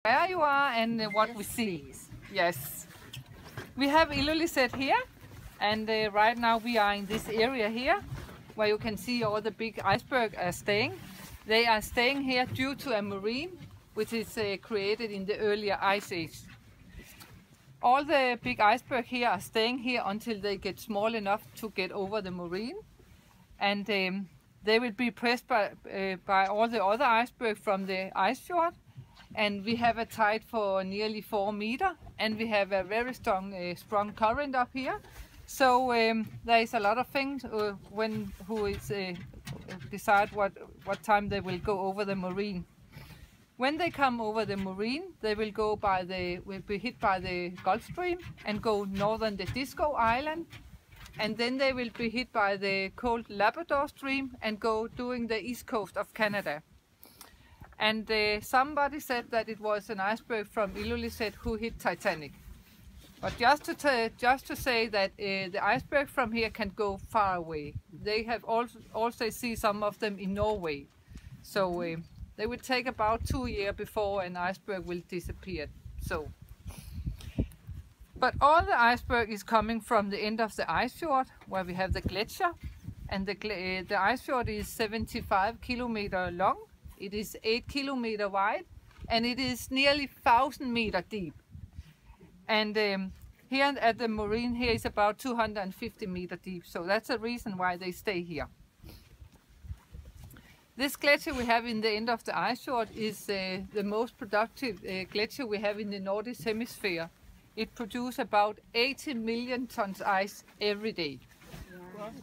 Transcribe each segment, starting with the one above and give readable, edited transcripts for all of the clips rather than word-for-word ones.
where you are and what we see. Yes. We have Ilulissat here, and right now we are in this area here where you can see all the big icebergs are staying. They are staying here due to a moraine which is created in the earlier ice age. All the big icebergs here are staying here until they get small enough to get over the moraine, and they will be pressed by all the other icebergs from the ice fjord. And we have a tide for nearly 4 meters, and we have a very strong current up here. So there is a lot of things who decide what time they will go over the moraine. When they come over the moraine, they will be hit by the Gulf Stream and go northern the Disco Island, and then they will be hit by the cold Labrador Stream and go doing the east coast of Canada. And somebody said that it was an iceberg from Ilulissat who hit Titanic. But just to say that the iceberg from here can go far away. They have also see some of them in Norway. So they will take about 2 years before an iceberg will disappear. So, but all the iceberg is coming from the end of the ice fjord where we have the glacier, and the ice fjord is 75 kilometers long. It is 8 kilometers wide, and it is nearly 1,000 meters deep. And here at the moraine here is about 250 meters deep, so that's the reason why they stay here. This glacier we have in the end of the ice fjord is the most productive glacier we have in the Northern Hemisphere. It produces about 80 million tons ice every day.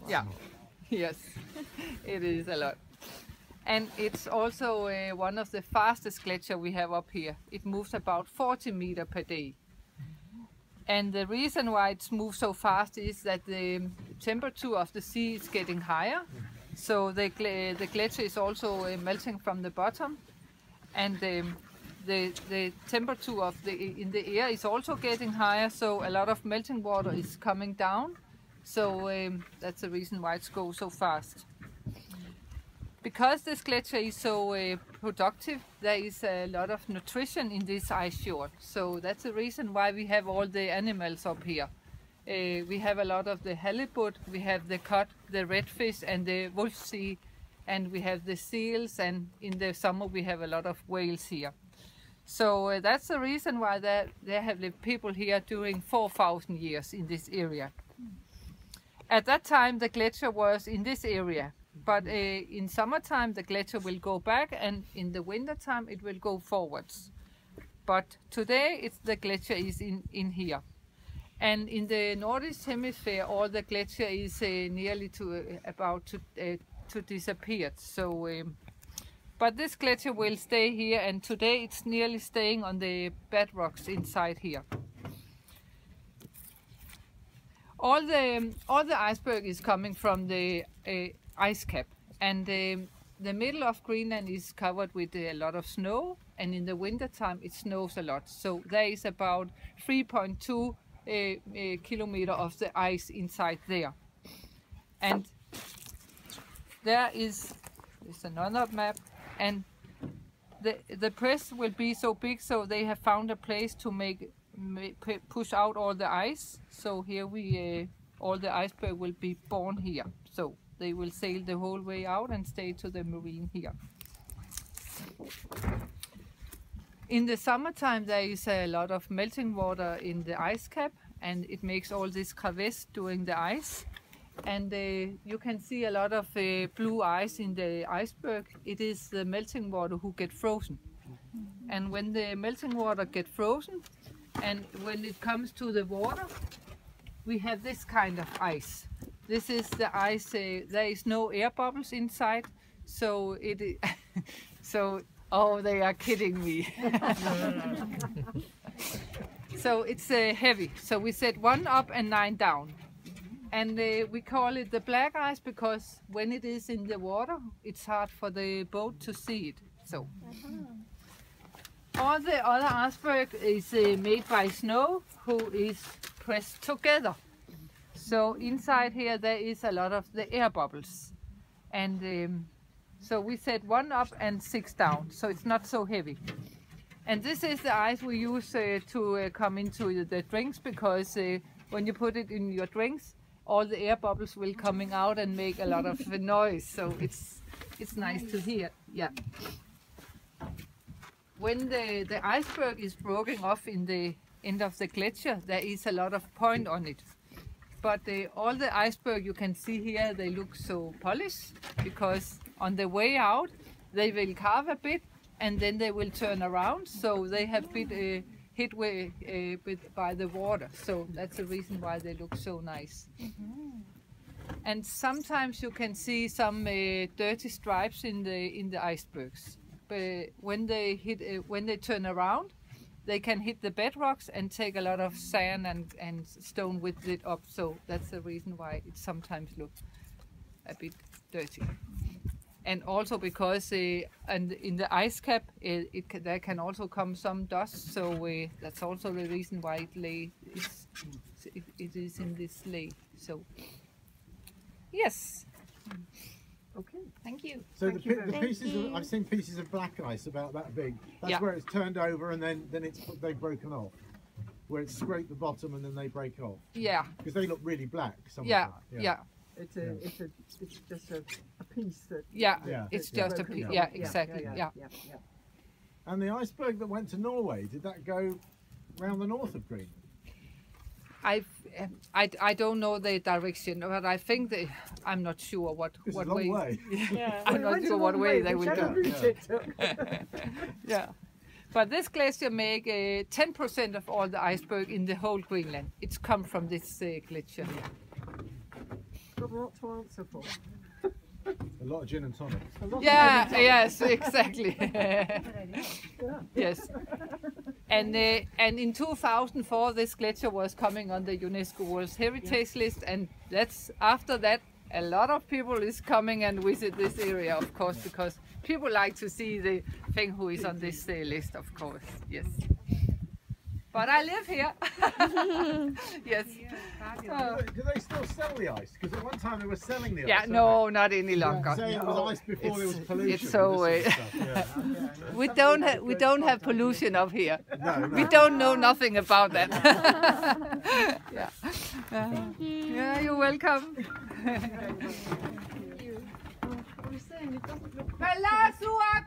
Yeah. Yes, it is a lot. And it's also one of the fastest glaciers we have up here. It moves about 40 meters per day. And the reason why it moves so fast is that the temperature of the sea is getting higher. So the glacier is also melting from the bottom. And the temperature in the air is also getting higher. So a lot of melting water is coming down. So that's the reason why it goes so fast. Because this glacier is so productive, there is a lot of nutrition in this ice fjord. So that's the reason why we have all the animals up here. We have a lot of the halibut, we have the cod, the redfish and the wolf sea, and we have the seals, and in the summer we have a lot of whales here. So that's the reason why there have lived people here during 4,000 years in this area. At that time the glacier was in this area. But in summertime the glacier will go back, and in the wintertime it will go forwards. But today the glacier is in here. And in the Northern Hemisphere all the glacier is nearly about to disappear. So, but this glacier will stay here, and today it's nearly staying on the bedrocks inside here. All the iceberg is coming from the ice cap, and the middle of Greenland is covered with a lot of snow, and in the winter time it snows a lot. So there is about 3.2 kilometers of the ice inside there. And there is another map, and the press will be so big, so they have found a place to push out all the ice. So here all the iceberg will be born here. So they will sail the whole way out and stay to the marine here. In the summertime there is a lot of melting water in the ice cap, and it makes all this crevasse during the ice. And you can see a lot of blue ice in the iceberg. It is the melting water who get frozen. And when the melting water get frozen, and when it comes to the water, we have this kind of ice. This is the ice, there is no air bubbles inside, so oh, they are kidding me. So it's heavy, so we set 1 up and 9 down. And we call it the black ice because when it is in the water, it's hard for the boat to see it. So all the other iceberg is made by snow, who is pressed together. So inside here there is a lot of the air bubbles, and so we set 1 up and 6 down, so it's not so heavy. And this is the ice we use to come into the drinks, because when you put it in your drinks, all the air bubbles will coming out and make a lot of noise. So it's nice to hear. Yeah. When the iceberg is broken off in the end of the glacier, there is a lot of point on it. But all the iceberg you can see here, they look so polished, because on the way out they will carve a bit and then they will turn around, so they have been hit by the water. So that's the reason why they look so nice. And sometimes you can see some dirty stripes in the icebergs. But when they turn around, they can hit the bedrocks and take a lot of sand and stone with it up. So that's the reason why it sometimes looks a bit dirty. And also because and in the ice cap, there can also come some dust. So that's also the reason why it is in this lay. So yes. Okay. Thank you. So Thank the you very pieces of, I've seen pieces of black ice about that big. That's Yeah. where it's turned over and then they've broken off. Where it's scraped the bottom and then they break off. Yeah. Because they look really black. Some of Yeah. them. Yeah. It's just a piece that. Yeah. Yeah. It's that's just a broken piece. off. Yeah. Exactly. Yeah. And the iceberg that went to Norway, did that go round the north of Greenland? I don't know the direction, but I think I'm not sure what It's what a long way. way. Yeah. I'm not sure what way they will whichever go. route it took. Yeah. But this glacier make 10% of all the iceberg in the whole Greenland. It's come from this glacier. Got a lot to answer for. A lot of gin and tonics. A lot of Yeah. energy. Yes. Exactly. Yes. And in 2004, this glacier was coming on the UNESCO World Heritage List, and that's after that a lot of people is coming and visit this area, of course, because people like to see the thing who is on this list, of course. Yes. But I live here. Yes. Do they still sell the ice? Because at one time they were selling the ice. Yeah. No, not any longer. Say it was ice before there was pollution. It's so. and this sort of stuff, We don't have pollution up here. yeah. No, We no. don't know nothing about that. Yeah. Yeah, you're welcome. Bella, Suak!